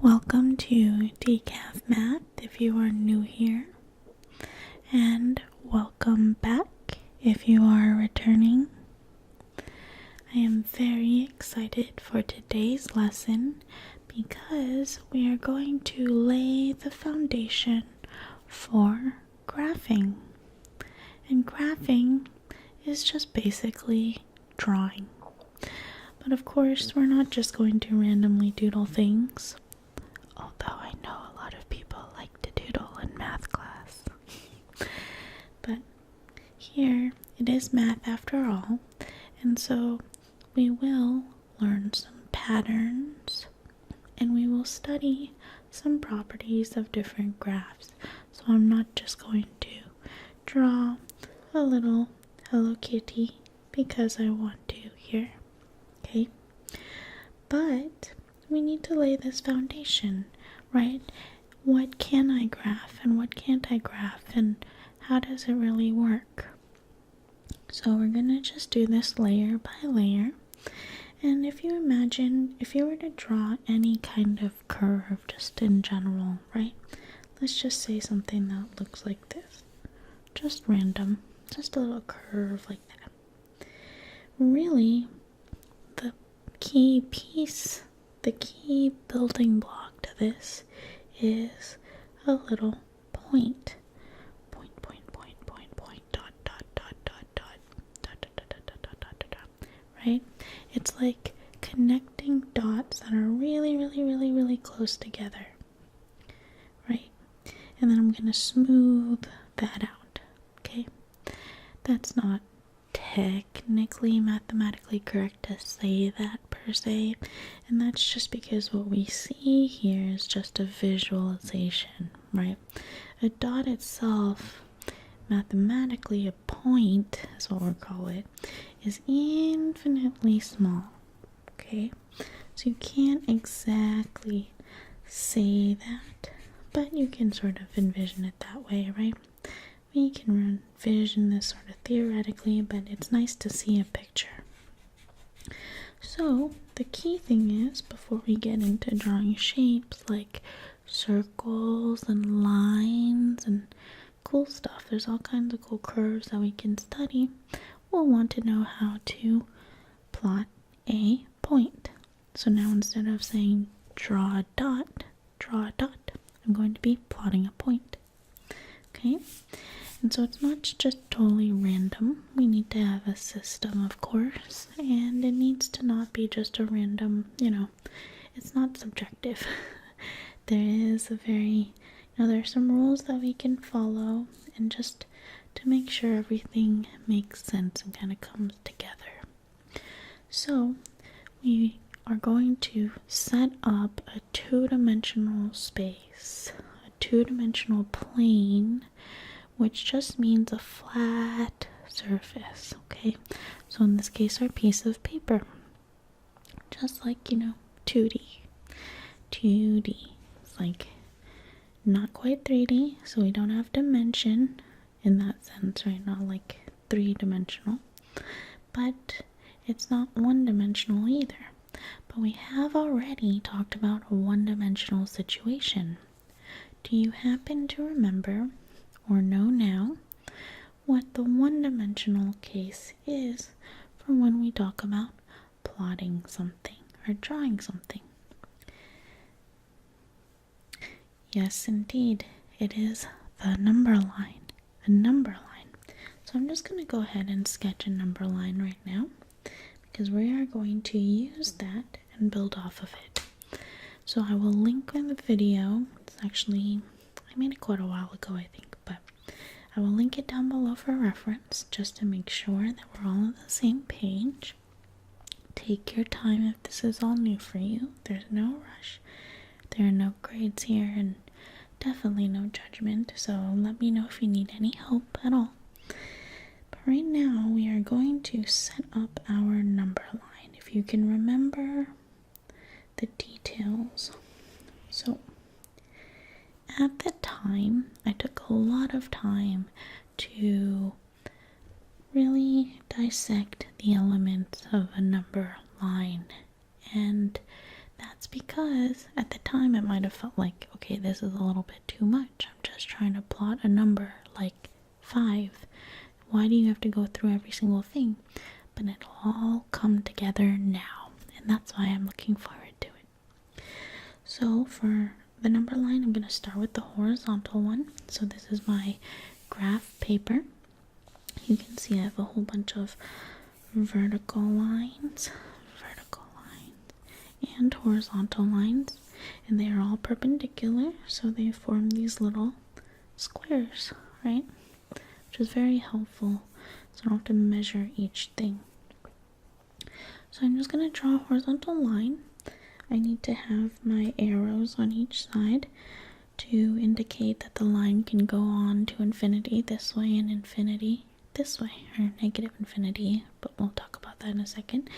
Welcome to Decaf-Math if you are new here, and welcome back if you are returning. I am very excited for today's lesson because we are going to lay the foundation for graphing. And graphing is just basically drawing. But of course, we're not just going to randomly doodle things. Although I know a lot of people like to doodle in math class. But here, it is math after all, and so we will learn some patterns, and we will study some properties of different graphs. So I'm not just going to draw a little Hello Kitty because I want to here, okay? But we need to lay this foundation, right? What can I graph and what can't I graph, and how does it really work? So we're gonna just do this layer by layer. And if you imagine, if you were to draw any kind of curve just in general, right? Let's just say something that looks like this. Just random, just a little curve like that. Really, the key piece, the key building block to this is a little point. Point, dot, right? It's like connecting dots that are really close together, right? And then I'm going to smooth that out, okay? That's not technically mathematically correct to say that per se, and that's just because what we see here is just a visualization, right? A dot itself, mathematically a point is what we'll call it, is infinitely small, okay? So you can't exactly say that, but you can sort of envision it that way, right? We can envision this sort of theoretically, but it's nice to see a picture. So the key thing is, before we get into drawing shapes like circles and lines and cool stuff, there's all kinds of cool curves that we can study. We'll want to know how to plot a point. So now instead of saying draw a dot, I'm going to be plotting a point. Okay? And so it's not just totally random. We need to have a system, of course, and it needs to not be just a random, it's not subjective. There is there's some rules that we can follow, and just to make sure everything makes sense and kind of comes together. So we are going to set up a two-dimensional space, a two-dimensional plane, which just means a flat surface, okay? So in this case, our piece of paper, just like, 2D. It's like not quite 3D, so we don't have dimension in that sense, right? Not like three-dimensional, but it's not one-dimensional either. But we have already talked about a one-dimensional situation. Do you happen to remember or know now what the one-dimensional case is for when we talk about plotting something or drawing something? Yes, indeed, it is the number line, a number line. So I'm just going to go ahead and sketch a number line right now, because we are going to use that and build off of it. So I will link in the video. It's actually, I made it quite a while ago, I think, but I will link it down below for reference, just to make sure that we're all on the same page. Take your time if this is all new for you. There's no rush. There are no grades here, and definitely no judgment, so let me know if you need any help at all. But right now, we are going to set up our number line. If you can remember the details. So at the time, I took a lot of time to really dissect the elements of a number line, and that's because because at the time it might have felt like, okay, this is a little bit too much. I'm just trying to plot a number like 5. Why do you have to go through every single thing? But it'll all come together now, and that's why I'm looking forward to it. So for the number line, I'm going to start with the horizontal one. So this is my graph paper. You can see I have a whole bunch of vertical lines, and horizontal lines, and they are all perpendicular, so they form these little squares, right? Which is very helpful, so I don't have to measure each thing. So I'm just going to draw a horizontal line. I need to have my arrows on each side to indicate that the line can go on to infinity this way and infinity this way, or negative infinity, but we'll talk about that in a second.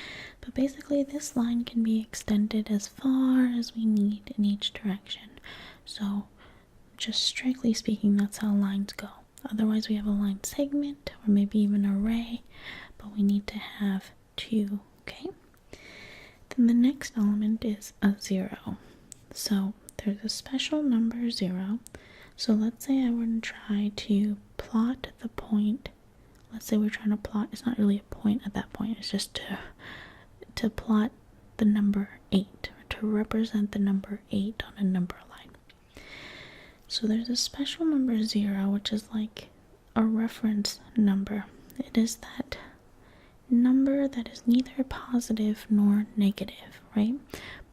But basically this line can be extended as far as we need in each direction. So just strictly speaking, that's how lines go. Otherwise we have a line segment or maybe even an array, but we need to have 2, okay? Then the next element is a 0. So there's a special number 0. So let's say I were to try to plot the point. Let's say we're trying to plot, it's not really a point at that point, it's just to plot the number 8, or to represent the number 8 on a number line. So there's a special number 0, which is like a reference number. It is that number that is neither positive nor negative, right?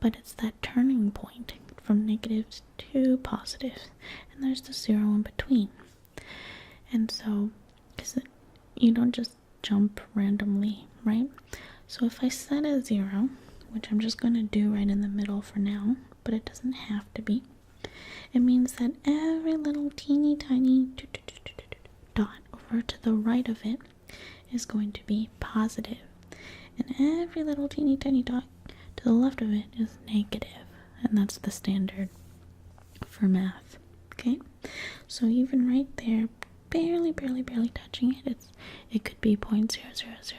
But it's that turning point from negatives to positives, and there's the 0 in between. And so, you don't just jump randomly, right? So if I set a 0, which I'm just going to do right in the middle for now, but it doesn't have to be, it means that every little teeny tiny dot over to the right of it is going to be positive, and every little teeny tiny dot to the left of it is negative, and that's the standard for math, okay? So even right there, barely touching it, it could be 0.000001,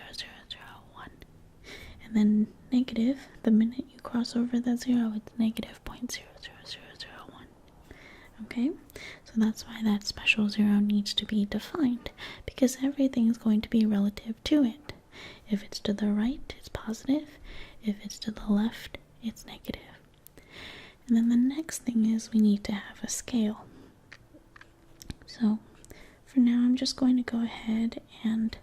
and then negative, the minute you cross over that 0, it's negative 0.00001. Okay, so that's why that special 0 needs to be defined, because everything is going to be relative to it. If it's to the right, it's positive. If it's to the left, it's negative. And then the next thing is we need to have a scale. So for now, I'm just going to go ahead and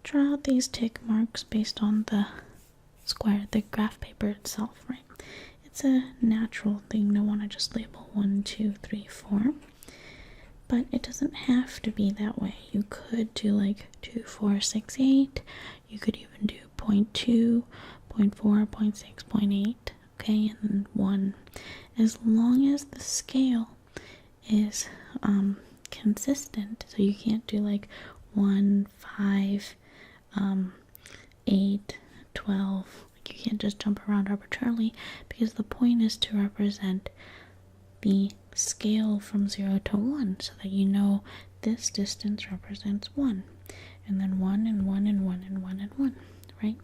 draw out these tick marks based on the square, the graph paper itself, right? It's a natural thing to want to just label 1, 2, 3, 4, but it doesn't have to be that way. You could do like 2, 4, 6, 8. You could even do 0.2, 0.4, 0.6, 0.8, okay, and then 1. As long as the scale is consistent, so you can't do like 1, 5, 8, 12. You can't just jump around arbitrarily, because the point is to represent the scale from 0 to 1, so that you know this distance represents 1, and then 1 and 1 and 1 and 1 and 1, right?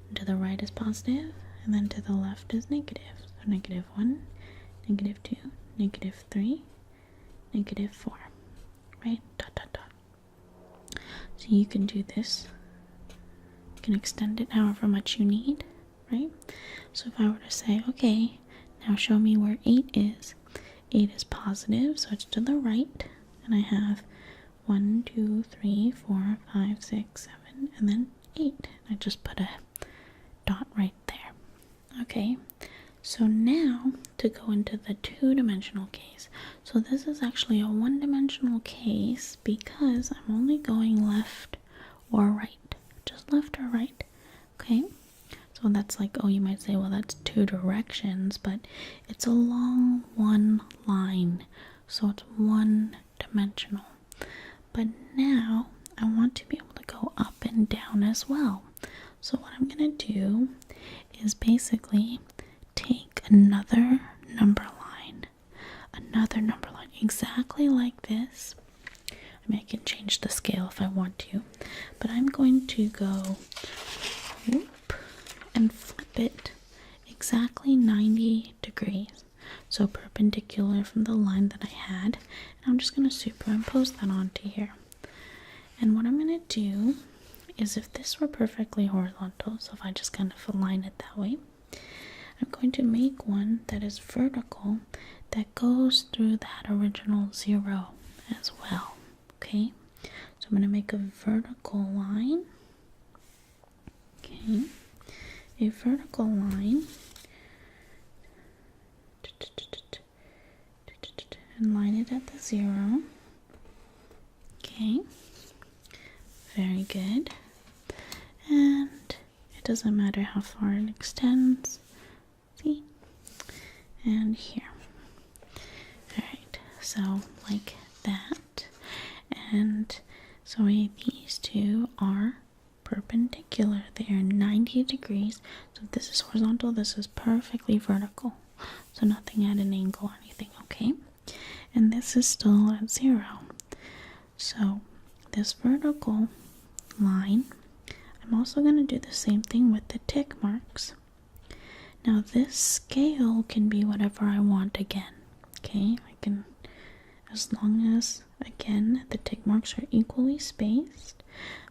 And to the right is positive, and then to the left is negative. So negative 1, negative 2, negative 3, negative 4, right? Dot, dot, dot. So you can do this. You can extend it however much you need, right? So if I were to say, okay, now show me where 8 is. 8 is positive, so it's to the right, and I have 1, 2, 3, 4, 5, 6, 7, and then 8. I just put a dot right there. Okay, so now to go into the two-dimensional case. So this is actually a one-dimensional case because I'm only going left or right, just left or right, okay? So that's like, oh, you might say, well, that's two directions, but it's along one line, so it's one-dimensional. But now I want to be able to go up and down as well. So what I'm going to do is basically take another number line, exactly like this. I mean, I can change the scale if I want to, but I'm going to go whoop, and flip it exactly 90 degrees. So perpendicular from the line that I had. And I'm just going to superimpose that onto here. And what I'm going to do is, if this were perfectly horizontal, so if I just kind of align it that way, I'm going to make one that is vertical that goes through that original 0 as well. Okay, so I'm going to make a vertical line. Okay, a vertical line, and line it at the 0. Okay, very good. And it doesn't matter how far it extends. See? And here. Alright, so like that. And so these two are perpendicular. They are 90 degrees. So if this is horizontal, this is perfectly vertical. So nothing at an angle or anything, okay? And this is still at 0. So this vertical line, I'm also going to do the same thing with the tick marks. Now this scale can be whatever I want again. Okay, I can, as long as, again, the tick marks are equally spaced.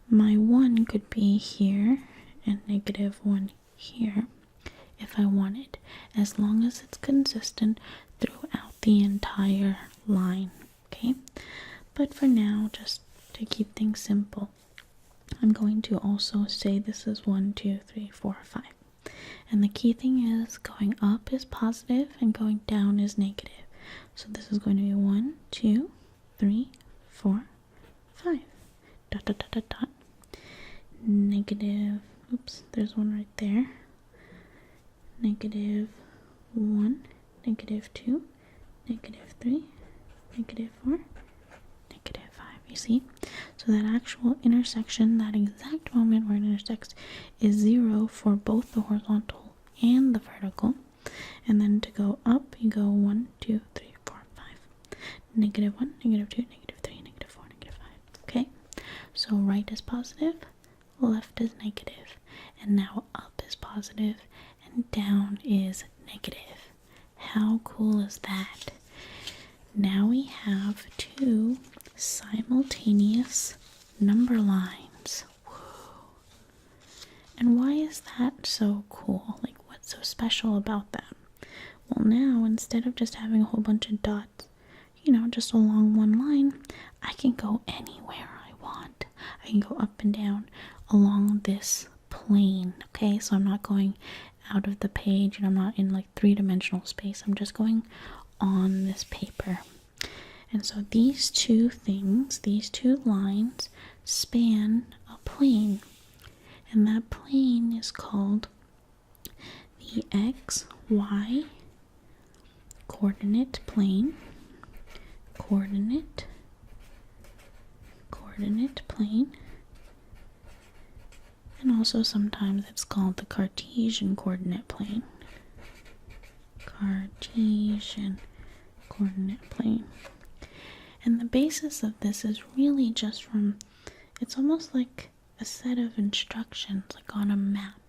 My 1 could be here and -1 here if I wanted, as long as it's consistent throughout the entire line. Okay, but for now, just to keep things simple, I'm going to also say this is 1, 2, 3, 4, 5. And the key thing is going up is positive and going down is negative. So this is going to be 1, 2, 3, 4, 5. Dot, dot, dot, dot, dot. Negative, oops, there's one right there. -1, -2, -3, -4, -5. You see? So that actual intersection, that exact moment where it intersects, is 0 for both the horizontal and the vertical. And then to go up, you go 1, 2, 3, 4, 5. -1, -2, -3, -4, -5. Okay? So right is positive, left is negative. And now up is positive and down is negative. How cool is that? Now we have two simultaneous number lines. Woo. And why is that so cool? Like, what's so special about that? Well, now instead of just having a whole bunch of dots, just along one line, I can go anywhere I want. I can go up and down along this plane. Okay, so I'm not going out of the page and I'm not in like three-dimensional space. I'm just going on this paper. And so these two things, these two lines, span a plane. And that plane is called the XY coordinate plane. Coordinate plane. And also sometimes it's called the Cartesian Coordinate Plane. Cartesian Coordinate Plane. And the basis of this is really just it's almost like a set of instructions, like on a map,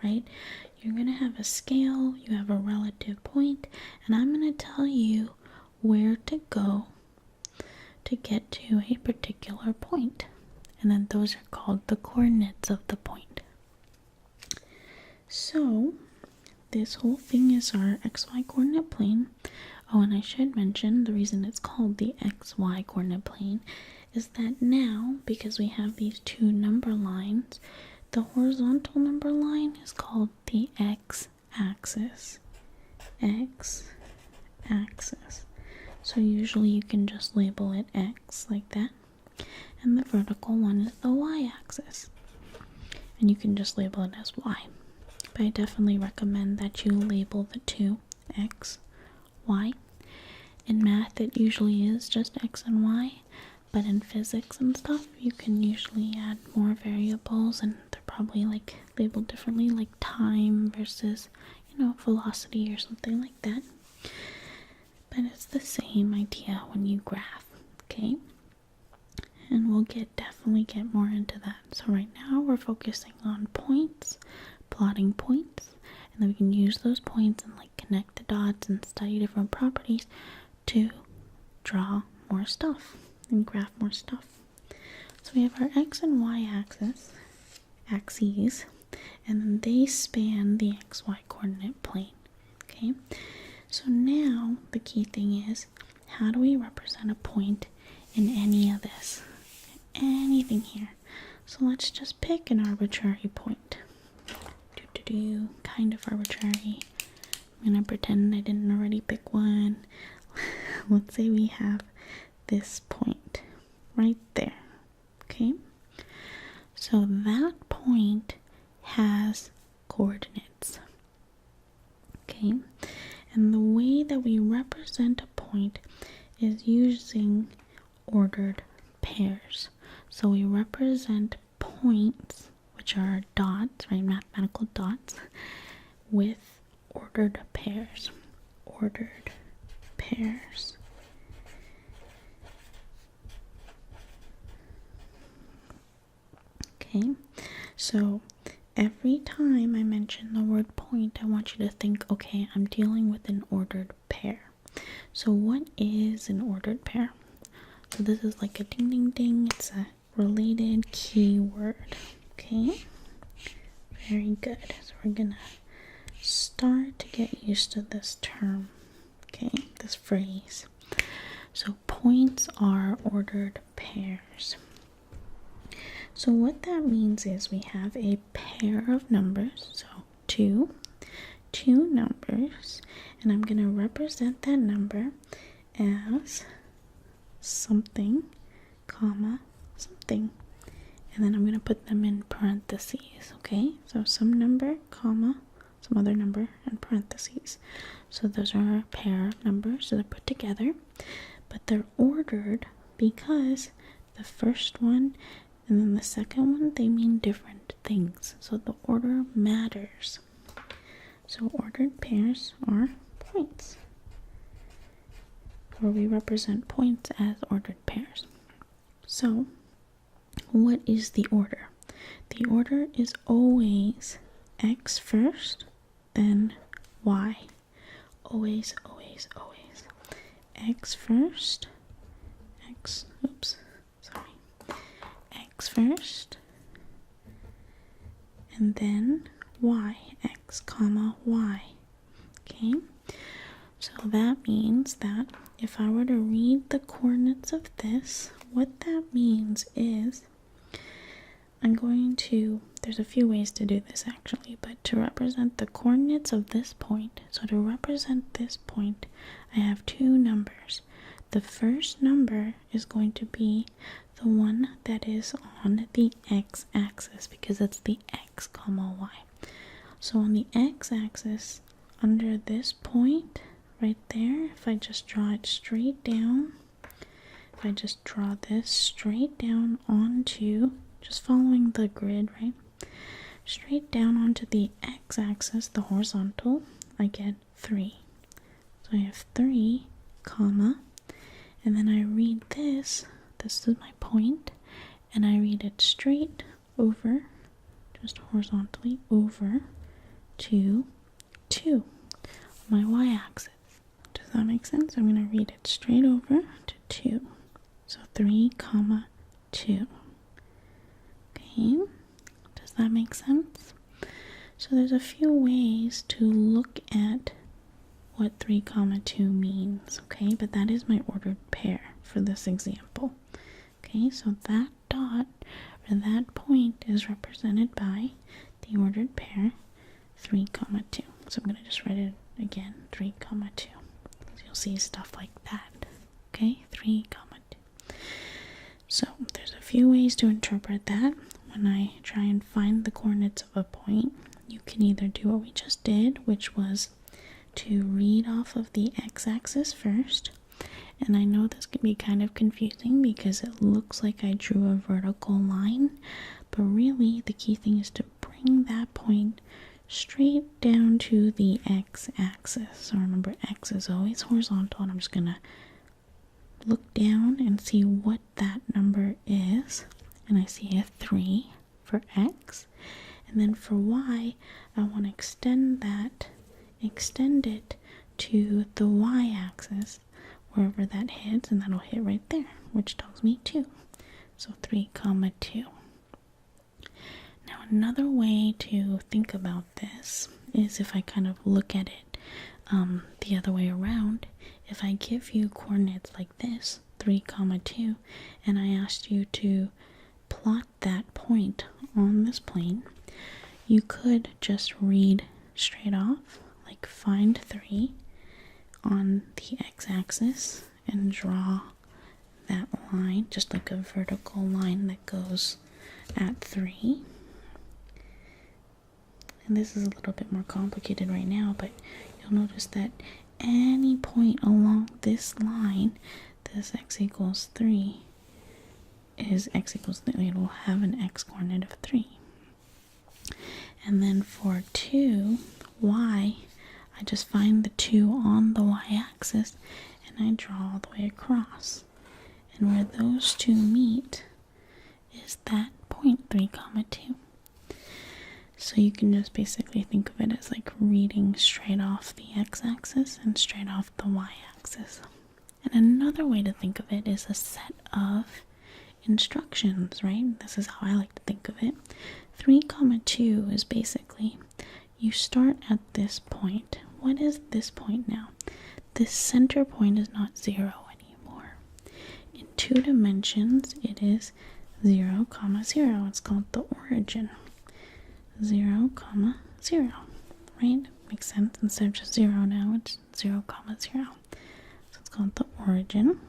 right? You're going to have a scale, you have a relative point, and I'm going to tell you where to go to get to a particular point. And then those are called the coordinates of the point. So this whole thing is our XY coordinate plane. Oh, and I should mention the reason it's called the XY coordinate plane is that now, because we have these two number lines, the horizontal number line is called the x-axis. X-axis. So usually you can just label it X like that. And the vertical one is the y-axis. And you can just label it as y. But I definitely recommend that you label the two X, Y. In math, it usually is just X and Y. But in physics and stuff, you can usually add more variables, and they're probably like labeled differently, like time versus, velocity or something like that. But it's the same idea when you graph, okay? And we'll definitely get more into that. So right now we're focusing on points, plotting points, And then we can use those points and like connect the dots and study different properties to draw more stuff and graph more stuff. So we have our x and y axes, and then they span the xy coordinate plane. Okay, so now the key thing is, how do we represent a point in any of this? Anything here. So let's just pick an arbitrary point. Kind of arbitrary. I'm gonna pretend I didn't already pick one. Let's say we have this point right there. Okay, so that point has coordinates. Okay, and the way that we represent a point is using ordered pairs. So we represent points, which are dots, right, mathematical dots, with ordered pairs. Ordered pairs. Okay, so every time I mention the word point, I want you to think, okay, I'm dealing with an ordered pair. So what is an ordered pair? So this is like a ding ding ding, it's a related keyword. Okay, very good. So we're gonna start to get used to this term, okay, this phrase. So points are ordered pairs. So what that means is we have a pair of numbers, so two numbers, and I'm going to represent that number as something, comma, something. And then I'm going to put them in parentheses, okay? So some number, comma, some other number, and parentheses. So those are a pair of numbers, so they're put together, but they're ordered because the first one and then the second one, they mean different things. So the order matters. So ordered pairs are points, or we represent points as ordered pairs. So what is the order? The order is always x first, then y. Always, always, always. X first, x first, and then y, x comma y. Okay, so that means that if I were to read the coordinates of this, what that means is I'm going to, there's a few ways to do this actually, but to represent the coordinates of this point, so to represent this point, I have two numbers. The first number is going to be the one that is on the x-axis because it's the x comma y. So on the x-axis, under this point right there, if I just draw it straight down, if I just draw this straight down onto, just following the grid, right, straight down onto the x-axis, the horizontal, I get 3. So I have 3, comma, and then I read this is my point, and I read it straight over, just horizontally over to 2 on my y-axis. Does that make sense? I'm going to read it straight over to 2. So 3, comma, 2. Okay, does that make sense? So there's a few ways to look at what 3, comma, 2 means, okay? But that is my ordered pair for this example. Okay, so that dot or that point is represented by the ordered pair 3, comma, 2. So I'm going to just write it again, 3, comma, 2. So you'll see stuff like that. Okay, 3, comma, 2. So there's a few ways to interpret that. When I try and find the coordinates of a point, you can either do what we just did, which was to read off of the x-axis first. And I know this can be kind of confusing because it looks like I drew a vertical line, but really the key thing is to bring that point straight down to the x-axis. So remember, x is always horizontal, and I'm just going to look down and see what that number is. And I see a 3 for x, And then for y, I want to extend it to the y-axis, wherever that hits, and that'll hit right there, which tells me 2. So 3, 2. Now another way to think about this is if I kind of look at it the other way around. If I give you coordinates like this, 3, 2, and I asked you to plot that point on this plane, you could just read straight off, like find 3 on the x-axis and draw that line, just like a vertical line that goes at 3. And this is a little bit more complicated right now, but you'll notice that any point along this line, this x equals 3, is x equals 3. It will have an x coordinate of 3. And then for 2, y, I just find the 2 on the y-axis and I draw all the way across. And where those two meet is that point 3, 2. So you can just basically think of it as like reading straight off the x-axis and straight off the y-axis. And another way to think of it is a set of instructions, right? This is how I like to think of it. 3, 2 is basically you start at this point. What is this point now? This center point is not 0 anymore. In 2 dimensions, it is 0, 0. It's called the origin. 0, 0, right? Makes sense. Instead of just 0 now, it's 0, 0. So it's called the origin.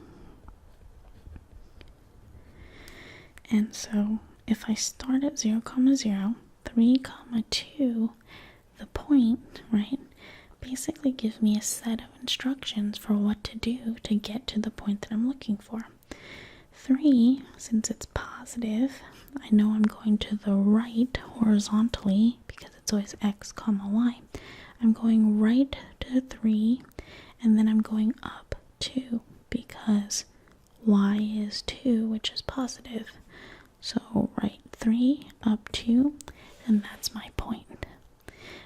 And so if I start at 0, 0, 3, 2, the point, right, basically gives me a set of instructions for what to do to get to the point that I'm looking for. 3, since it's positive, I know I'm going to the right horizontally because it's always x, y. I'm going right to 3, and then I'm going up 2 because y is 2, which is positive. So right 3, up 2, and that's my point.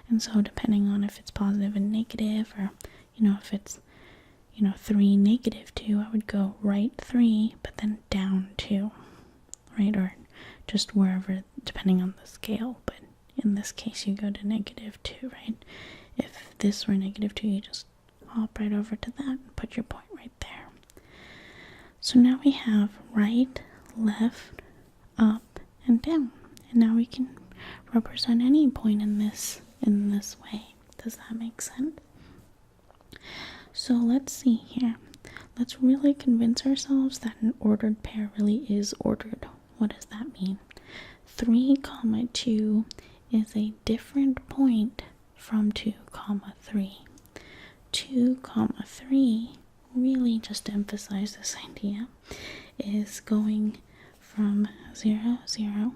And so depending on if it's positive and negative, or, if it's, 3, -2, I would go right 3, but then down 2, right? Or just wherever, depending on the scale. But in this case, you go to -2, right? If this were -2, you just hop right over to that and put your point right there. So now we have right, left, up, and down. And now we can represent any point in this way. Does that make sense? So let's see here. Let's really convince ourselves that an ordered pair really is ordered. What does that mean? 3, 2 is a different point from 2, 3. 2, 3, really just to emphasize this idea, is going from 0, 0.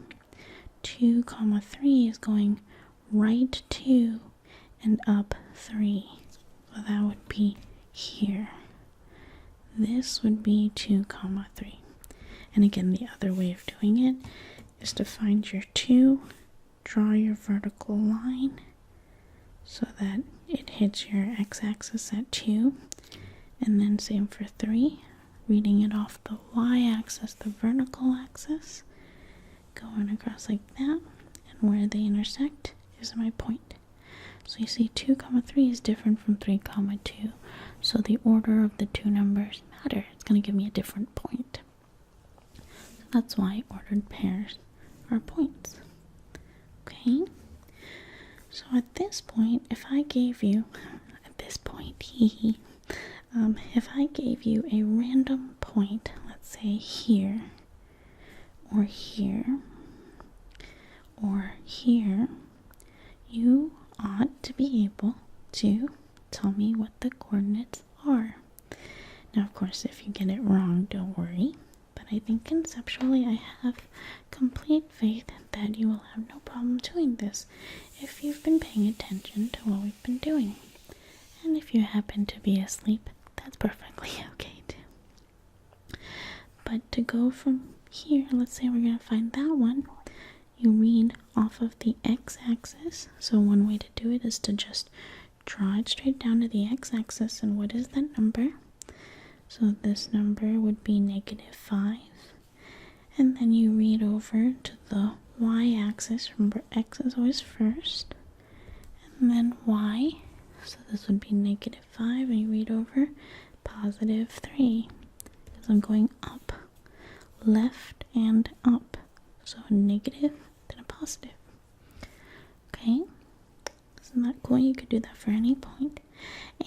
2, 3 is going right 2 and up 3. So that would be here. This would be 2, 3. And again, the other way of doing it is to find your 2, draw your vertical line so that it hits your x-axis at 2, and then same for 3, reading it off the y-axis, the vertical axis, going across like that, and where they intersect is my point. So you see 2, 3 is different from 3, 2, so the order of the two numbers matter. It's going to give me a different point. That's why ordered pairs are points. Okay? So at this point, if I gave you, if I gave you a random point, let's say here, or here, or here, you ought to be able to tell me what the coordinates are. Now, of course, if you get it wrong, don't worry. But I think conceptually I have complete faith that you will have no problem doing this if you've been paying attention to what we've been doing. And if you happen to be asleep, that's perfectly okay too. But to go from here, let's say we're going to find that one, you read off of the x-axis. So one way to do it is to just draw it straight down to the x-axis. And what is that number? So this number would be -5. And then you read over to the y-axis. Remember, x is always first. And then y. So this would be -5. And you read over +3. Because I'm going up. Left and up. So a negative, then a positive. Okay? Isn't that cool? You could do that for any point.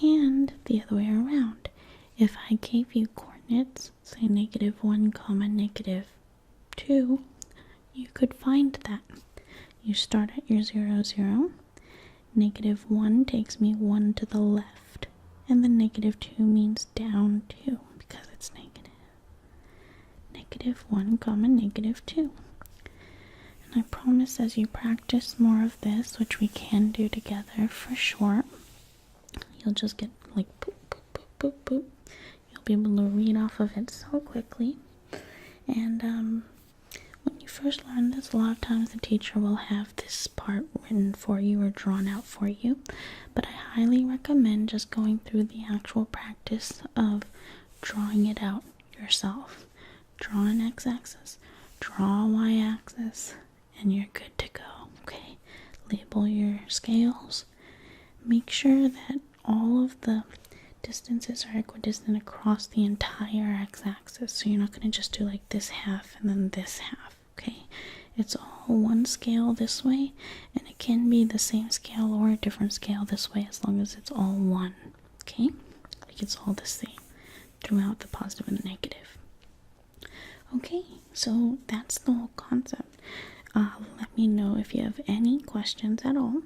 And the other way around. If I gave you coordinates, say -1, -2, you could find that. You start at your 0, 0. -1 takes me 1 to the left. And then -2 means down 2 because it's negative. -1, -2. And I promise as you practice more of this, which we can do together for sure, you'll just get like boop, boop, boop, boop, boop. You'll be able to read off of it so quickly. And when you first learn this, a lot of times the teacher will have this part written for you or drawn out for you. But I highly recommend just going through the actual practice of drawing it out yourself. Draw an x-axis, draw a y-axis, and you're good to go, okay? Label your scales. Make sure that all of the distances are equidistant across the entire x-axis. So you're not going to just do like this half and then this half, okay? It's all one scale this way, and it can be the same scale or a different scale this way as long as it's all one, okay? Like it's all the same throughout the positive and the negative. Okay, so that's the whole concept. Let me know if you have any questions at all.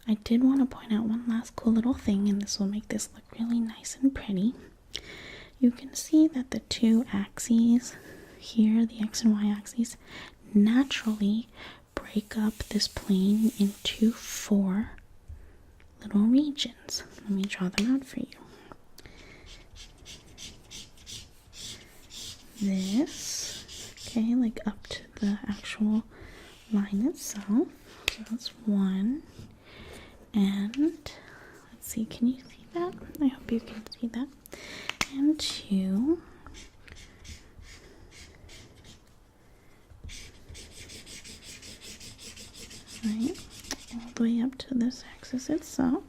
I did want to point out one last cool little thing, and this will make this look really nice and pretty. You can see that the two axes here, the x and y axes, naturally break up this plane into 4 little regions. Let me draw them out for you. This, okay, like up to the actual line itself. So that's 1. And let's see, can you see that? I hope you can see that. And 2. Right, all the way up to this axis itself.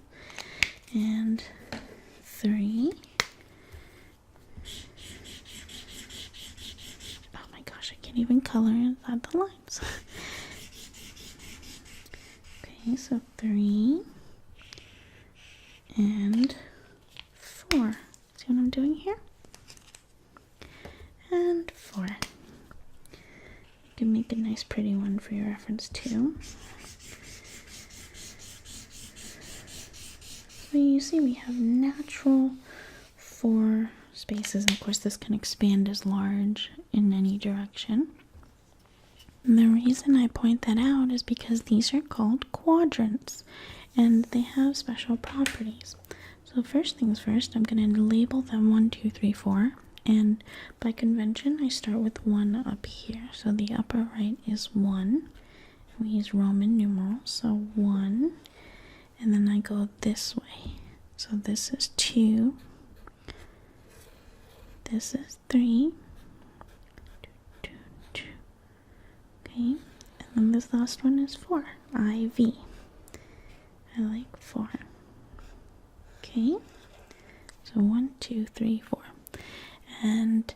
And 3. Can't even color inside the lines. Okay, so 3 and 4. See what I'm doing here? And 4. You can make a nice pretty one for your reference too. So you see we have natural 4 spaces, and of course this can expand as large in any direction. And the reason I point that out is because these are called quadrants, and they have special properties. So first things first, I'm going to label them 1, 2, 3, 4, and by convention I start with 1 up here. So the upper right is 1, and we use Roman numerals, so 1, and then I go this way. So this is 2, this is 3, 2, 2, 2. Okay, and then this last one is 4, IV. I like 4. Okay, so 1, 2, 3, 4. And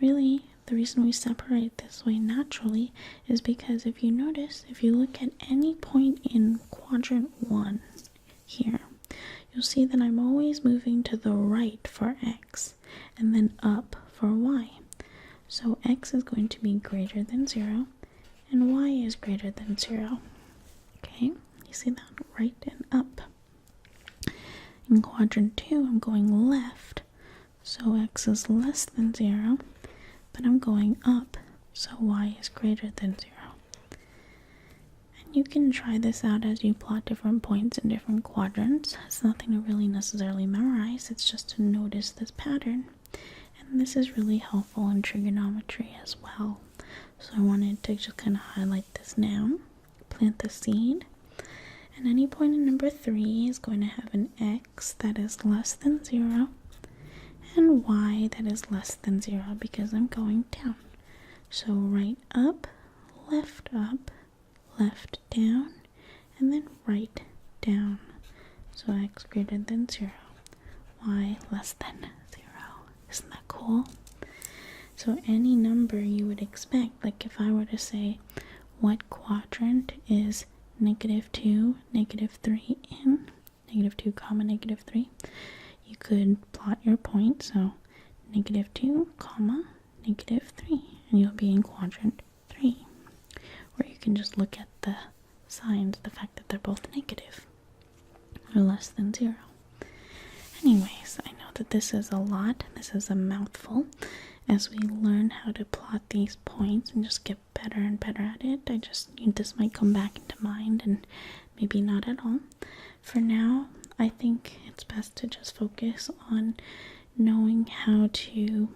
really, the reason we separate this way naturally is because if you notice, if you look at any point in quadrant 1 here, you'll see that I'm always moving to the right for x and then up for y. So x is going to be greater than 0 and y is greater than 0. Okay, you see that? Right and up. In quadrant 2, I'm going left, so x is less than 0, but I'm going up, so y is greater than 0. And you can try this out as you plot different points in different quadrants. It's nothing to really necessarily memorize, it's just to notice this pattern. And And this is really helpful in trigonometry as well. So I wanted to just kind of highlight this now. Plant the seed. And any point in number 3 is going to have an x that is less than 0 and y that is less than 0 because I'm going down. So right up, left down, and then right down. So x greater than 0, y less than 0. Isn't that cool? So any number you would expect, like if I were to say, what quadrant is -2, -3 in? -2 comma -3. You could plot your point, so -2 comma -3, and you'll be in quadrant 3. Or you can just look at the signs, the fact that they're both negative or less than 0. Anyways, I know that this is a lot, this is a mouthful. As we learn how to plot these points and just get better and better at it, this might come back into mind and maybe not at all. For now, I think it's best to just focus on knowing how to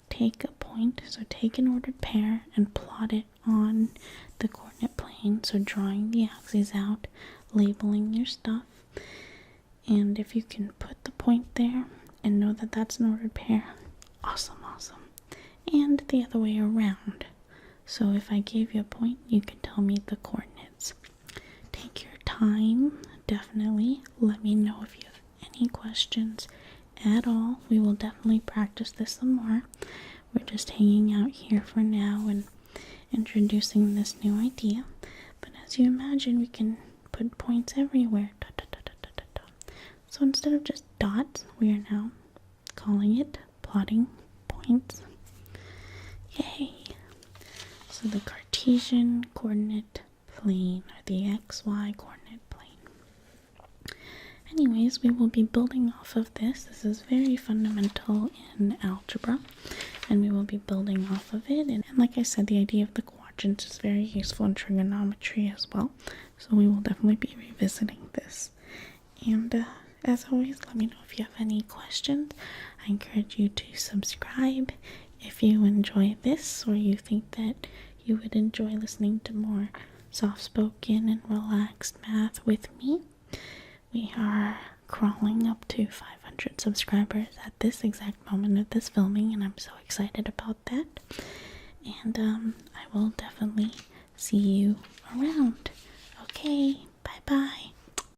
take a point, so take an ordered pair and plot it on the coordinate plane, so drawing the axes out, labeling your stuff, and if you can put the point there and know that that's an ordered pair, awesome. And the other way around, so if I gave you a point, you can tell me the coordinates. Take your time, definitely. Let me know if you have any questions at all. We will definitely practice this some more. We're just hanging out here for now and introducing this new idea. But as you imagine, we can put points everywhere. So instead of just dots, we are now calling it plotting points. Yay! So the Cartesian Coordinate Plane, or the XY Coordinate Plane. Anyways, we will be building off of this. This is very fundamental in algebra, and we will be building off of it. And like I said, the idea of the quadrants is very useful in trigonometry as well. So we will definitely be revisiting this. And as always, let me know if you have any questions. I encourage you to subscribe if you enjoy this, or you think that you would enjoy listening to more soft-spoken and relaxed math with me. We are crawling up to 500 subscribers at this exact moment of this filming, and I'm so excited about that. And I will definitely see you around. Okay, bye-bye.